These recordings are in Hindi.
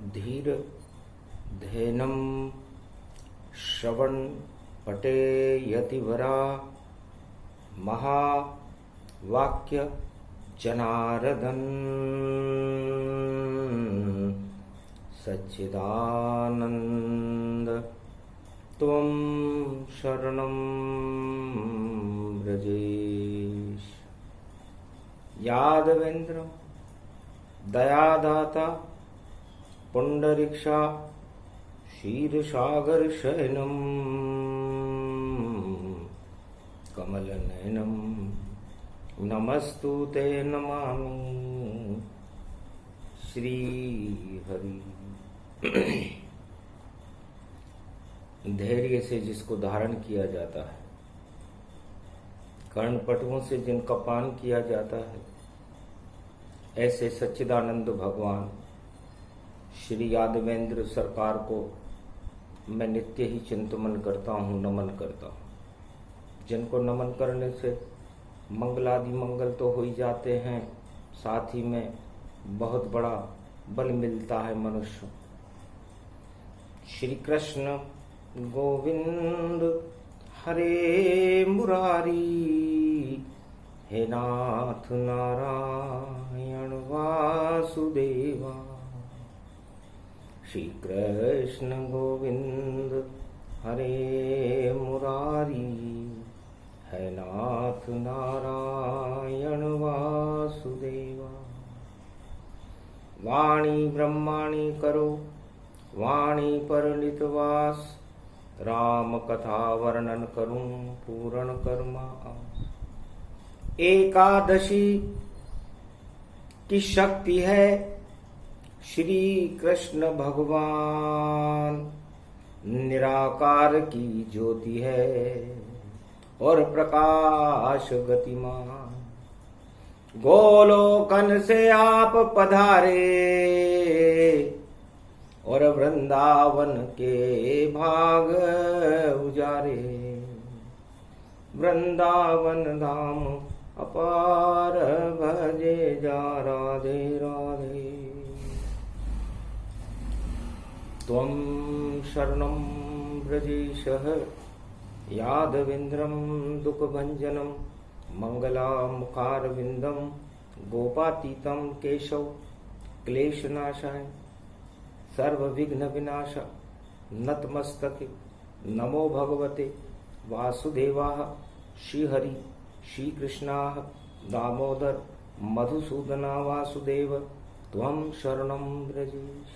धीर धेनं श्रवण पटे यतिवरा महावाक्य जनार्दन सच्चिदानंद त्वं शरणं व्रजेश। यादवेन्द्र दयादाता पुंडरीक्षा क्षीरसागर शयनम कमलनयनम नमस्तुते नमामि श्री हरि। धैर्य से जिसको धारण किया जाता है, कर्णपटुओं से जिनका पान किया जाता है, ऐसे सच्चिदानंद भगवान श्री यादवेंद्र सरकार को मैं नित्य ही चिंतन करता हूँ, नमन करता हूँ। जिनको नमन करने से मंगलादि मंगल तो हो ही जाते हैं, साथ ही में बहुत बड़ा बल मिलता है मनुष्य। श्री कृष्ण गोविंद हरे मुरारी, हे नाथ नारायण वासुदेवा। श्री कृष्ण गोविंद हरे मुरारी, है नाथ नारायण वासुदेवा। वाणी ब्रह्माणी करो वाणी परलित वास, राम कथा वर्णन करूं पूर्ण कर्मा। एकादशी की शक्ति है श्री कृष्ण भगवान, निराकार की ज्योति है और प्रकाश गतिमान। गोलोकन से आप पधारे और वृंदावन के भाग उजारे। वृंदावन धाम अपार भजे जा राधे राधे। त्वं शरणं व्रजेशः यादवेन्द्रं दुःखभञ्जनं मङ्गलामुखारविन्दं गोपातीतं केशव क्लेशनाशाय सर्वविघ्न विनाश नतमस्तके। नमो भगवते वासुदेवाय। श्रीहरि श्रीकृष्णाः दामोदर मधुसूदना वासुदेव त्वं शरणं व्रजेश।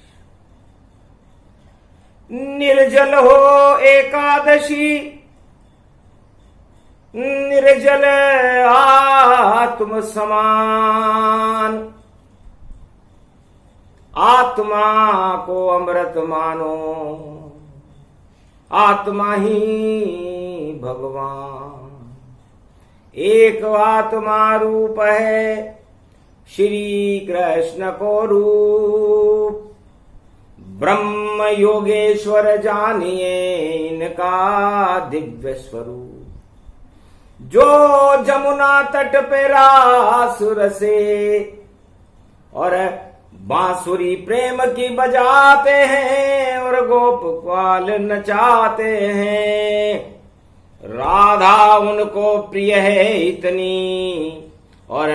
निर्जल हो एकादशी, निर्जल आत्म समान। आत्मा को अमृत मानो, आत्मा ही भगवान। एक आत्मा रूप है श्री कृष्ण को रूप। ब्रह्म योगेश्वर जानिए इनका दिव्य स्वरूप। जो जमुना तट पे रास रसे और बांसुरी प्रेम की बजाते हैं और गोप ग्वाल नचाते हैं। राधा उनको प्रिय है इतनी और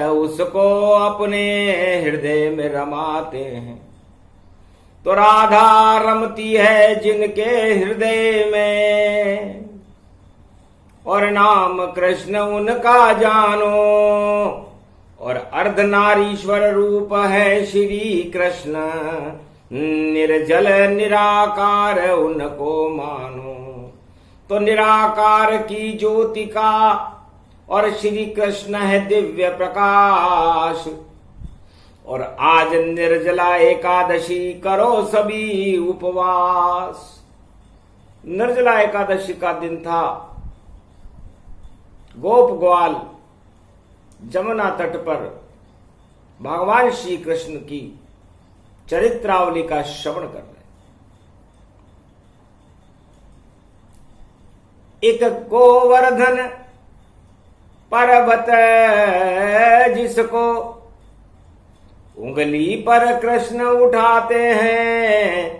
उसको अपने हृदय में रमाते हैं। तो राधा रमती है जिनके हृदय में और नाम कृष्ण उनका जानो। और अर्धनारीश्वर रूप है श्री कृष्ण, निर्जल निराकार उनको मानो। तो निराकार की ज्योति का और श्री कृष्ण है दिव्य प्रकाश। और आज निर्जला एकादशी करो सभी उपवास। निर्जला एकादशी का दिन था। गोप ग्वाल जमुना तट पर भगवान श्री कृष्ण की चरित्रावली का श्रवण कर रहे। एक गोवर्धन पर्वत जिसको उंगली पर कृष्ण उठाते हैं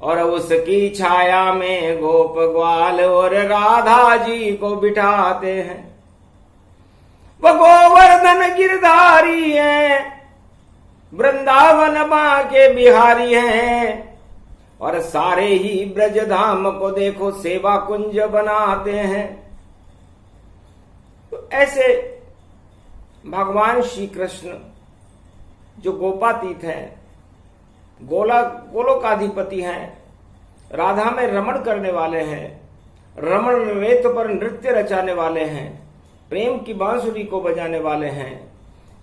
और उसकी छाया में गोप ग्वाल और राधा जी को बिठाते हैं। वो गोवर्धन गिरधारी हैं, वृंदावन मां के बिहारी हैं, और सारे ही ब्रज धाम को देखो सेवा कुंज बनाते हैं। तो ऐसे भगवान श्री कृष्ण जो गोपातीत हैं, गोलोकाधिपति हैं, राधा में रमण करने वाले हैं, रमण रेत पर नृत्य रचाने वाले हैं, प्रेम की बांसुरी को बजाने वाले हैं,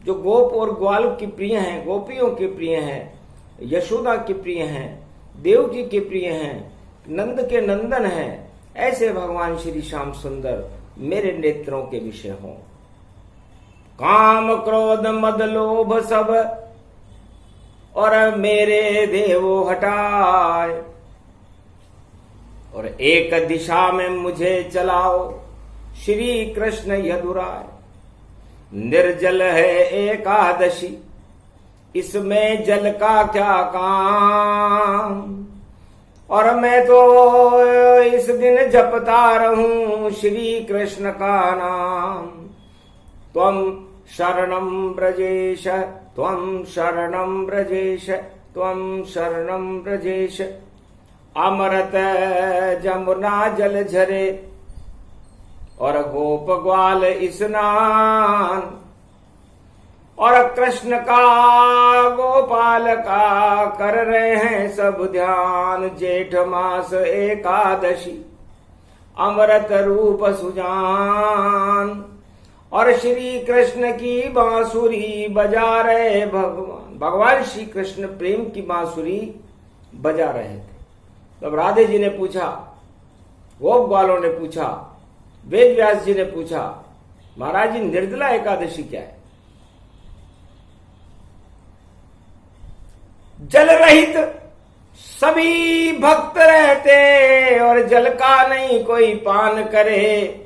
जो गोप और ग्वाल की प्रिय हैं, गोपियों के प्रिय हैं, यशोदा के प्रिय हैं, देवकी के प्रिय हैं, नंद के नंदन हैं, ऐसे भगवान श्री श्याम सुंदर मेरे नेत्रों के विषय हों। काम क्रोध मद लोभ सब और मेरे देवो हटाए, और एक दिशा में मुझे चलाओ श्री कृष्ण यदुराय। निर्जल है एकादशी, इसमें जल का क्या काम, और मैं तो इस दिन जपता रहूं श्री कृष्ण का नाम। त्वं शरणं ब्रजेश, त्वं शरणं ब्रजेश, त्वं शरणं ब्रजेश। अमृत जमुना जल झरे और गोप ग्वाल स्नान, और कृष्ण का गोपाल का कर रहे हैं सब ध्यान। जेठ मास एकादशी अमृत रूप सुजान, और श्री कृष्ण की बांसुरी बजा रहे भगवान। भगवान श्री कृष्ण प्रेम की बांसुरी बजा रहे थे। तब राधे जी ने पूछा, गोप ग्वालों ने पूछा, वेद व्यास जी ने पूछा, महाराज जी निर्जला एकादशी क्या है? जल रहित सभी भक्त रहते और जल का नहीं कोई पान करे,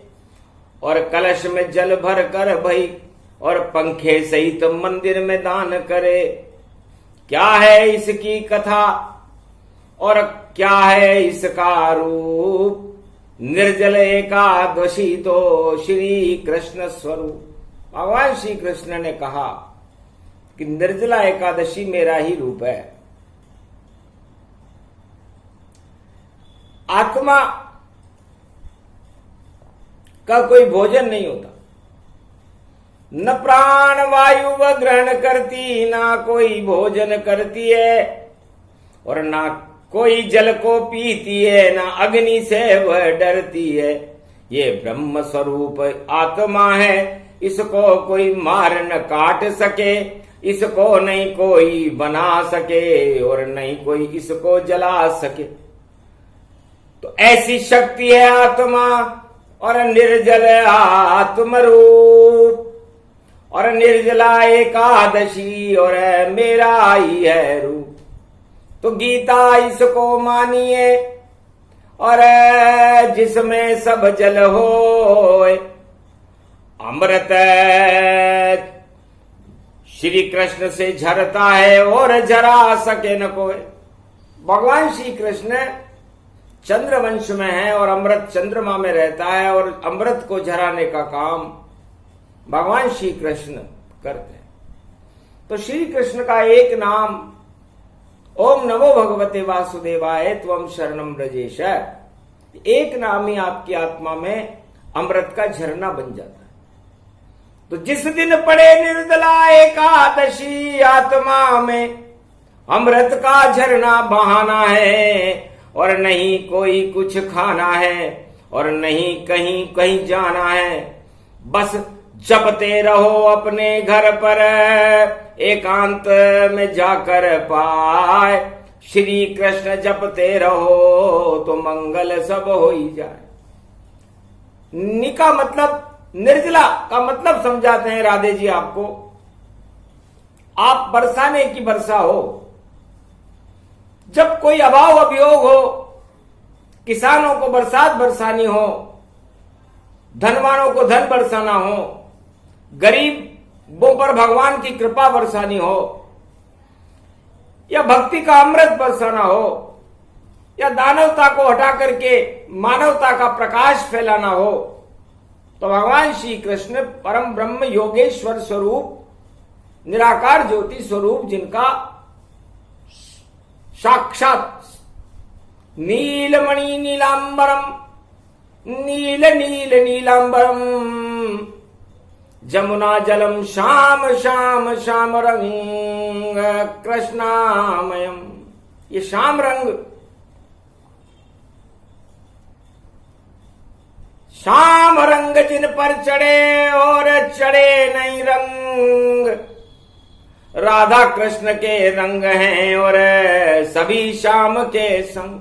और कलश में जल भर कर भई और पंखे सहित मंदिर में दान करे। क्या है इसकी कथा और क्या है इसका रूप? निर्जल एकादशी तो श्री कृष्ण स्वरूप। भगवान श्री कृष्ण ने कहा कि निर्जला एकादशी मेरा ही रूप है। आत्मा का कोई भोजन नहीं होता, न प्राण वायु वह ग्रहण करती, ना कोई भोजन करती है, और ना कोई जल को पीती है, ना अग्नि से वह डरती है। ये ब्रह्म स्वरूप आत्मा है, इसको कोई मार न काट सके, इसको नहीं कोई बना सके और नहीं कोई इसको जला सके। तो ऐसी शक्ति है आत्मा और निर्जल आत्म रूप, और निर्जला एकादशी और मेरा ही है रूप। तो गीता इसको मानिए, और जिसमें सब जल होए, अमृत श्री कृष्ण से झरता है और झरा सके न कोई। भगवान श्री कृष्ण चंद्रवंश में है और अमृत चंद्रमा में रहता है, और अमृत को झराने का काम भगवान श्री कृष्ण करते हैं। तो श्री कृष्ण का एक नाम ओम नमो भगवते वासुदेवाय त्वं शरणं ब्रजेश, एक नाम ही आपकी आत्मा में अमृत का झरना बन जाता है। तो जिस दिन पड़े निर्जला एकादशी, आत्मा में अमृत का झरना बहाना है, और नहीं कोई कुछ खाना है, और नहीं कहीं कहीं जाना है। बस जपते रहो अपने घर पर, एकांत में जाकर पाए श्री कृष्ण जपते रहो, तो मंगल सब हो ही जाए। निका मतलब निर्जला का मतलब समझाते हैं राधे जी आपको। आप बरसाने की वर्षा हो, जब कोई अभाव अभियोग हो, किसानों को बरसात बरसानी हो, धनवानों को धन बरसाना हो, गरीब वो पर भगवान की कृपा बरसानी हो, या भक्ति का अमृत बरसाना हो, या दानवता को हटा करके मानवता का प्रकाश फैलाना हो, तो भगवान श्री कृष्ण परम ब्रह्म योगेश्वर स्वरूप, निराकार ज्योति स्वरूप, जिनका साक्षात नीलमणि नीलांबरम, नील नील नीलांबरम, जमुना जलम श्याम श्याम श्याम रंग कृष्णामयम, ये श्याम रंग, श्याम रंग जिन पर चढ़े और चढ़े नहीं रंग, राधा कृष्ण के रंग हैं और सभी श्याम के संग।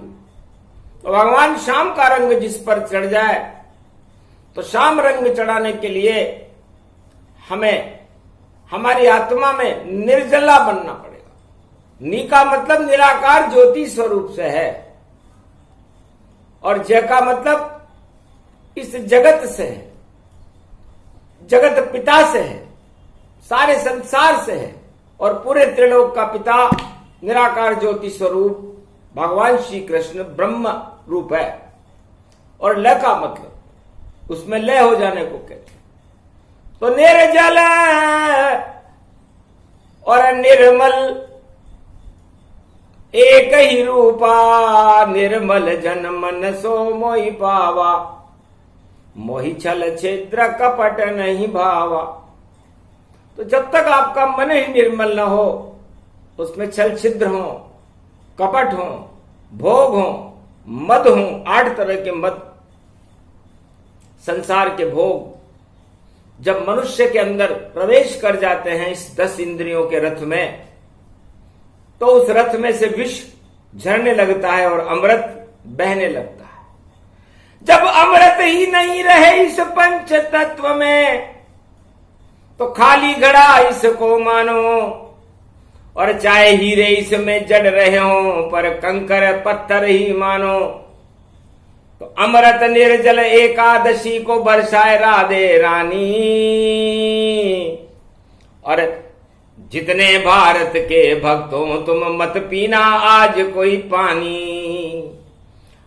तो भगवान श्याम का रंग जिस पर चढ़ जाए, तो श्याम रंग चढ़ाने के लिए हमें हमारी आत्मा में निर्जला बनना पड़ेगा। नी का मतलब निराकार ज्योति स्वरूप से है, और जय का मतलब इस जगत से है, जगत पिता से है, सारे संसार से है, और पूरे त्रिलोक का पिता निराकार ज्योति स्वरूप भगवान श्री कृष्ण ब्रह्म रूप है। और ल का मतलब उसमें लय हो जाने को कहते हैं। तो निर्जल और निर्मल एक ही रूपा, निर्मल जन मन सो मोहि पावा, मोहि छल छिद्र कपट नहीं भावा। तो जब तक आपका मन ही निर्मल न हो, उसमें छल छिद्र हो, कपट हो, भोग हो, मद हो, 8 तरह के मद, संसार के भोग जब मनुष्य के अंदर प्रवेश कर जाते हैं इस 10 इंद्रियों के रथ में, तो उस रथ में से विष झरने लगता है और अमृत बहने लगता है। जब अमृत ही नहीं रहे इस पंच तत्व में, तो खाली घड़ा इसको मानो, और चाहे हीरे इसमें जड़ रहे हो, पर कंकर पत्थर ही मानो। तो अमृत निर्जल एकादशी को बरसाए राधे रानी, और जितने भारत के भक्तों तुम मत पीना आज कोई पानी।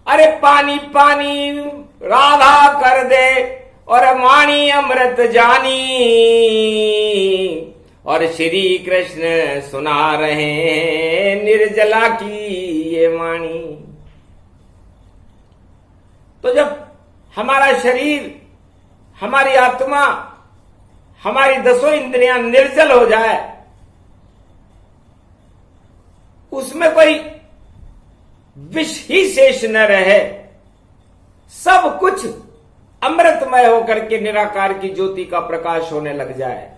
अरे पानी पानी राधा कर दे, और वाणी अमृत जानी, और श्री कृष्ण सुना रहे हैं निर्जला की ये वाणी। तो जब हमारा शरीर, हमारी आत्मा, हमारी 10 इंद्रियां निर्जल हो जाए, उसमें कोई विष ही शेष न रहे, सब कुछ अमृतमय होकर के निराकार की ज्योति का प्रकाश होने लग जाए,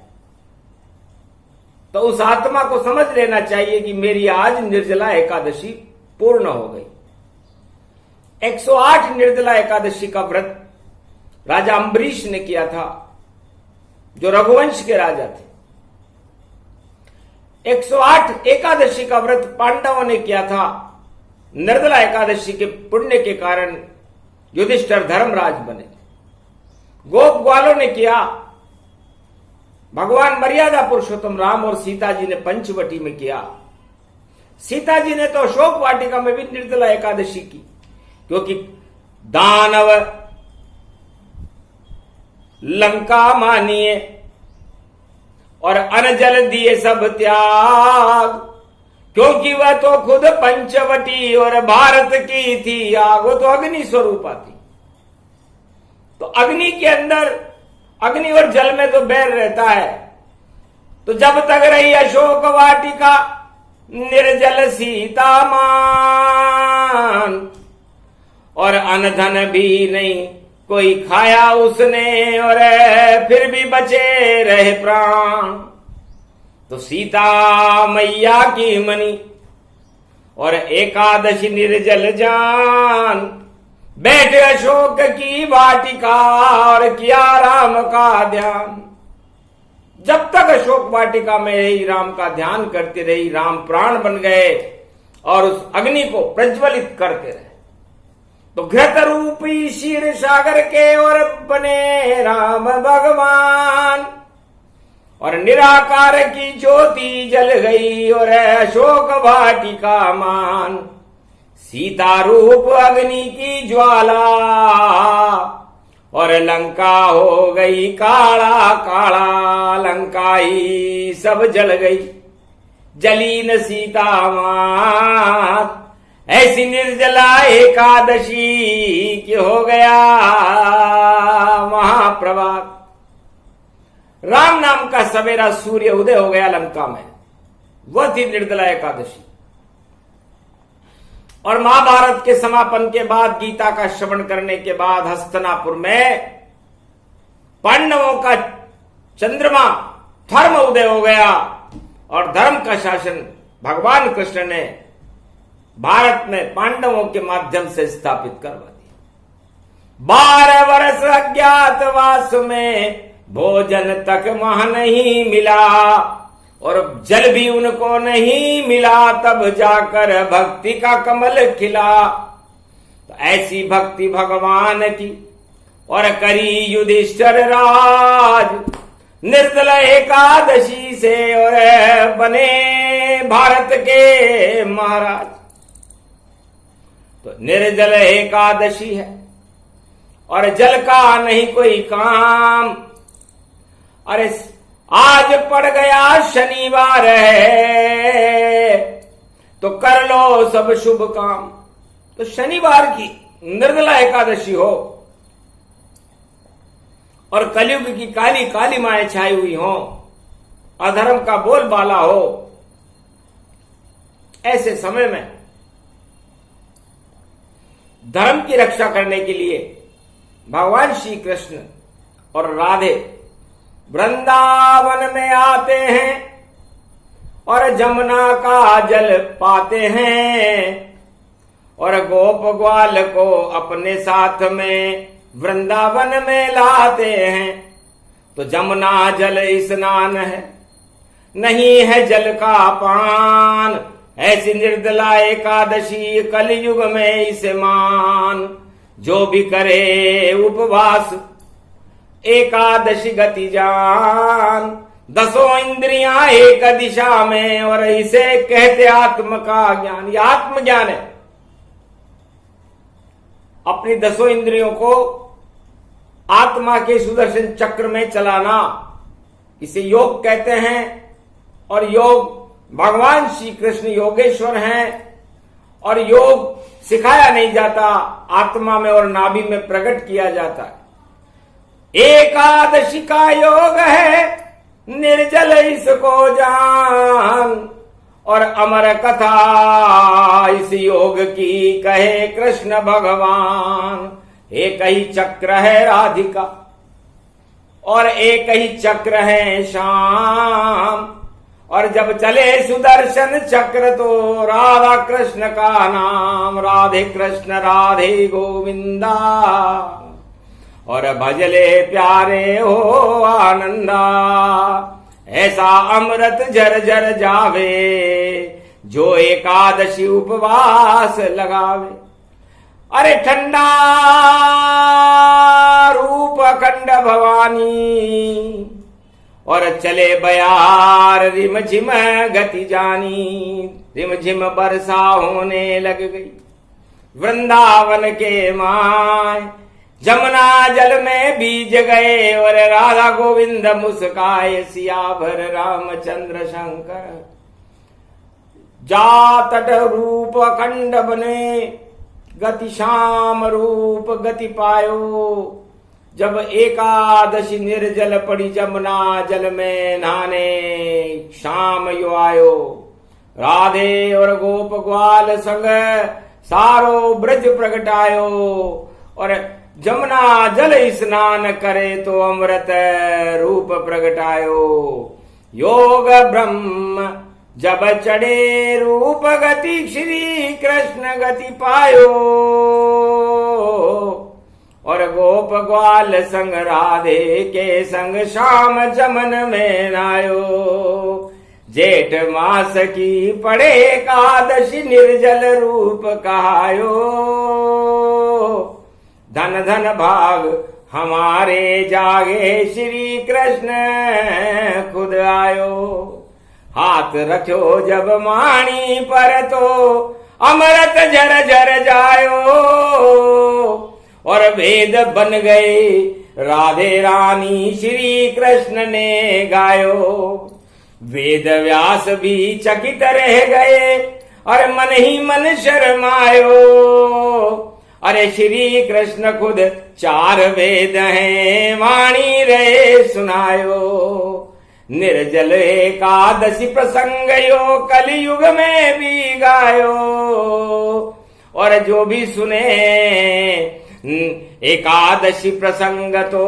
तो उस आत्मा को समझ लेना चाहिए कि मेरी आज निर्जला एकादशी पूर्ण हो गई। 108 निर्जला एकादशी का व्रत राजा अम्बरीश ने किया था, जो रघुवंश के राजा थे। 108 एकादशी का व्रत पांडवों ने किया था। निर्जला एकादशी के पुण्य के कारण युधिष्ठिर धर्मराज बने। गोप ग्वालों ने किया, भगवान मर्यादा पुरुषोत्तम राम और सीता जी ने पंचवटी में किया। सीता जी ने तो अशोक वाटिका में भी निर्जला एकादशी की, क्योंकि दानव लंका मानिए और अनजल दिए सब त्याग, क्योंकि वह तो खुद पंचवटी और भारत की थी आग। वो तो अग्नि स्वरूपा थी। तो अग्नि के अंदर, अग्नि और जल में तो बैर रहता है। तो जब तक रही अशोक वाटिका निर्जल सीता मान, और अनधन भी नहीं कोई खाया उसने, और फिर भी बचे रहे प्राण। तो सीता मैया की मनी और एकादशी निर्जल जान, बैठे अशोक की वाटिका और किया राम का ध्यान। जब तक अशोक वाटिका में रही, राम का ध्यान करते रही, राम प्राण बन गए और उस अग्नि को प्रज्वलित करते रहे। तो घृत रूपी क्षीर सागर के और बने राम भगवान, और निराकार की ज्योति जल गई और अशोक वाटिका मान, सीता रूप अग्नि की ज्वाला और लंका हो गई काला काला, लंका ही सब जल गई जली न सीता मात। ऐसी निर्जला एकादशी की हो गया महाप्रभात। राम नाम का सवेरा सूर्य उदय हो गया लंका में, वह थी निर्जला एकादशी। और महाभारत के समापन के बाद, गीता का श्रवण करने के बाद हस्तिनापुर में पांडवों का चंद्रमा धर्म उदय हो गया और धर्म का शासन भगवान कृष्ण ने भारत में पांडवों के माध्यम से स्थापित करवा दिया। 12 वर्ष अज्ञातवास में भोजन तक वहां नहीं मिला और जल भी उनको नहीं मिला, तब जाकर भक्ति का कमल खिला। तो ऐसी भक्ति भगवान की और करी युधिष्ठिर राज, निर्जला एकादशी से और बने भारत के महाराज। तो निर्जल एकादशी है और जल का नहीं कोई काम। अरे आज पड़ गया शनिवार है तो कर लो सब शुभ काम। तो शनिवार की निर्जला एकादशी हो और कलयुग की काली काली माएं छाई हुई हो, अधर्म का बोलबाला हो, ऐसे समय में धर्म की रक्षा करने के लिए भगवान श्री कृष्ण और राधे वृंदावन में आते हैं और जमुना का जल पाते हैं और गोप ग्वाल को अपने साथ में वृंदावन में लाते हैं। तो जमुना जल स्नान है, नहीं है जल का पान। ऐसी निर्जला एकादशी कलयुग में इसे मान। जो भी करे उपवास एकादशी गति जान, 10 इंद्रियां एक दिशा में और इसे कहते आत्म का ज्ञान। यह आत्मज्ञान है, अपनी 10 इंद्रियों को आत्मा के सुदर्शन चक्र में चलाना, इसे योग कहते हैं। और योग भगवान श्री कृष्ण योगेश्वर हैं और योग सिखाया नहीं जाता, आत्मा में और नाभि में प्रकट किया जाता है। एकादशी का योग है निर्जल इसको जान और अमर कथा इस योग की कहे कृष्ण भगवान। एक ही चक्र है राधिका और एक ही चक्र है श्याम, और जब चले सुदर्शन चक्र तो राधा कृष्ण का नाम। राधे कृष्ण राधे गोविंदा और भजले प्यारे हो आनंदा। ऐसा अमृत झर झर जावे जो एकादशी उपवास लगावे। अरे ठंडा रूप अखंड भवानी और चले बयार रिम झिम गति जानी। रिम झिम बरसा होने लग गई वृंदावन के माय। जमुना जल में बीज गए और राधा गोविंद मुस्काए। सिया भर रामचंद्र शंकर जा तट रूप अखंड बने। गति श्याम रूप गति पायो। जब एकादशी निर्जल पड़ी जमुना जल में नहाने, शाम यो आयो। राधे और गोप ग्वाल संग सारो ब्रज प्रगटायो और जमुना जल स्नान करे तो अमृत रूप प्रगटायो। योग ब्रह्म जब चढ़े रूप गति श्री कृष्ण गति पायो और गोप ग्वाल संग राधे के संग शाम जमन में नायो। जेठ मास की पड़े एकादशी निर्जल रूप कहायो। धन धन भाग हमारे जागे श्री कृष्ण खुद आयो। हाथ रखो जब वाणी पर तो अमृत झर झर जायो। और वेद बन गए राधे रानी श्री कृष्ण ने गायो। वेद व्यास भी चकित रह गए और मन ही मन शर्मायो। अरे श्री कृष्ण खुद 4 वेद हैं वाणी रहे सुनायो। निर्जल एकादशी प्रसंग यो कलयुग में भी गायो। और जो भी सुने एकादशी प्रसंग तो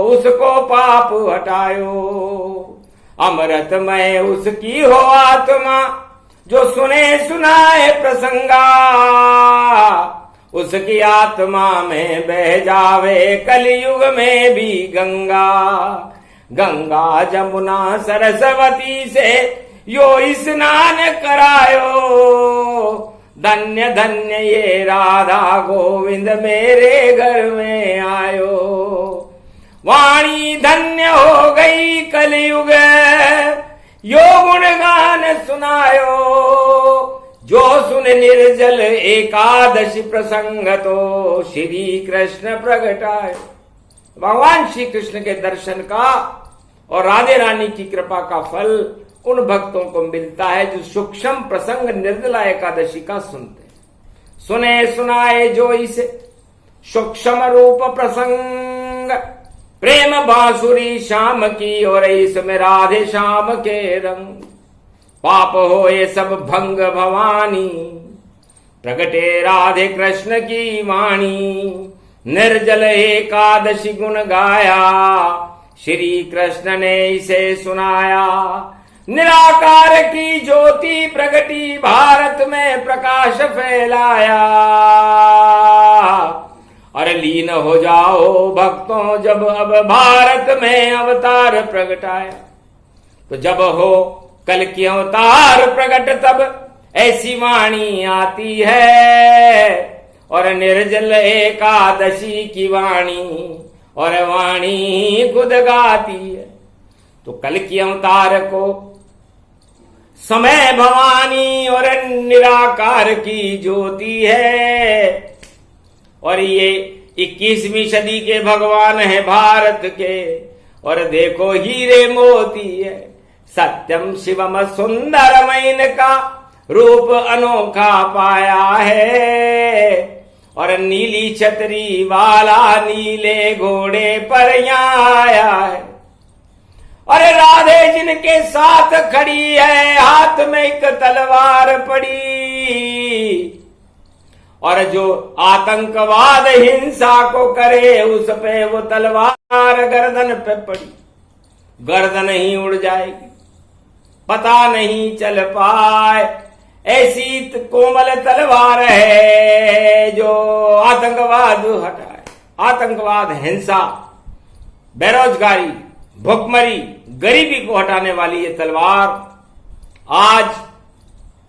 उसको पाप हटायो। अमृतमय उसकी हो आत्मा जो सुने सुनाए प्रसंगा। उसकी आत्मा में बह जावे कलयुग में भी गंगा। गंगा जमुना सरस्वती से यो स्नान करायो। धन्य धन्य ये राधा गोविंद मेरे घर में आयो। वाणी धन्य हो गई कलयुग यो गुणगान सुनायो। जो सुन निर्जल एकादशी प्रसंग तो श्री कृष्ण प्रगटाए। भगवान श्री कृष्ण के दर्शन का और राधे रानी की कृपा का फल उन भक्तों को मिलता है जो सूक्ष्म प्रसंग निर्जला एकादशी का सुनते हैं। सुने सुनाए जो इसे सूक्ष्म रूप प्रसंग। प्रेम बांसुरी शाम की और इसमें राधे श्याम के रंग। पाप हो ये सब भंग भवानी प्रगटे राधे कृष्ण की वाणी। निर्जल एकादशी गुण गाया श्री कृष्ण ने इसे सुनाया। निराकार की ज्योति प्रगटी भारत में प्रकाश फैलाया। अरे लीन हो जाओ भक्तों जब अब भारत में अवतार प्रगटाया। तो जब हो कल की अवतार प्रगट तब ऐसी वाणी आती है। और निर्जल एकादशी की वाणी और वाणी खुद गाती है। तो कल की अवतार को समय भवानी और निराकार की ज्योति है। और ये 21वीं सदी के भगवान है भारत के। और देखो हीरे मोती है। सत्यम शिवम सुंदरम इनका रूप अनोखा पाया है। और नीली छतरी वाला नीले घोड़े पर यहाँ आया है। अरे राधे जिनके साथ खड़ी है हाथ में एक तलवार पड़ी। और जो आतंकवाद हिंसा को करे उस पे वो तलवार गर्दन पे पड़ी। गर्दन ही उड़ जाएगी पता नहीं चल पाए। ऐसी कोमल तलवार है जो आतंकवाद हटाए। आतंकवाद हिंसा बेरोजगारी भुखमरी गरीबी को हटाने वाली ये तलवार आज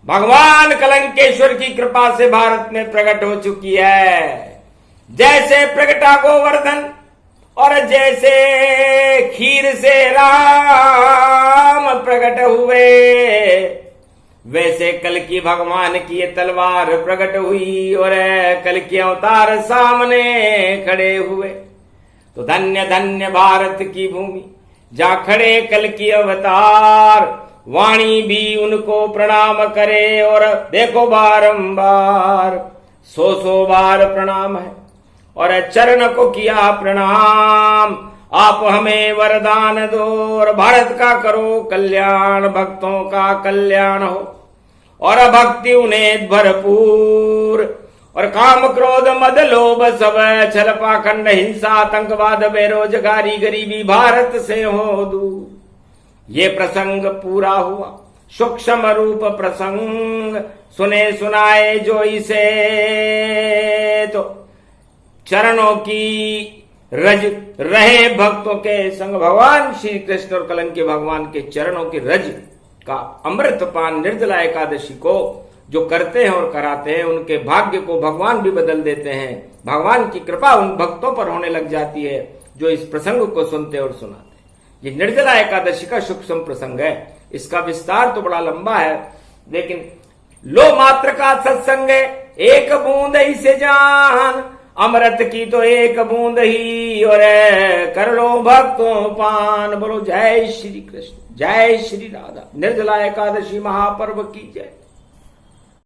भगवान कलंकेश्वर की कृपा से भारत में प्रकट हो चुकी है। जैसे प्रगटा गोवर्धन और जैसे खीर से राम प्रकट हुए वैसे कल की भगवान की ये तलवार प्रकट हुई और कल के अवतार सामने खड़े हुए। तो धन्य धन्य भारत की भूमि जहाँ खड़े कल की अवतार। वाणी भी उनको प्रणाम करे और देखो बारंबार 100 बार प्रणाम है। और चरण को किया प्रणाम। आप हमें वरदान दो और भारत का करो कल्याण। भक्तों का कल्याण हो और भक्ति उन्हें भरपूर। और काम क्रोध मद लोभ सब छल पाखंड हिंसा आतंकवाद बेरोजगारी गरीबी भारत से हो दूर। ये प्रसंग पूरा हुआ सूक्ष्म रूप प्रसंग। सुने सुनाए जो इसे तो चरणों की रज रहे भक्तों के संग। भगवान श्री कृष्ण और कलंकी भगवान के चरणों की रज का अमृत पान निर्जला एकादशी को जो करते हैं और कराते हैं उनके भाग्य को भगवान भी बदल देते हैं। भगवान की कृपा उन भक्तों पर होने लग जाती है जो इस प्रसंग को सुनते और सुनाते। ये निर्जला एकादशी का सूक्ष्म प्रसंग है। इसका विस्तार तो बड़ा लंबा है, लेकिन लो मात्र का सत्संग है, एक बूंद ही से जान, अमृत की तो एक बूंद ही और कर लो भक्तों पान। बोलो जय श्री कृष्ण, जय श्री राधा। निर्जला एकादशी महापर्व की जय।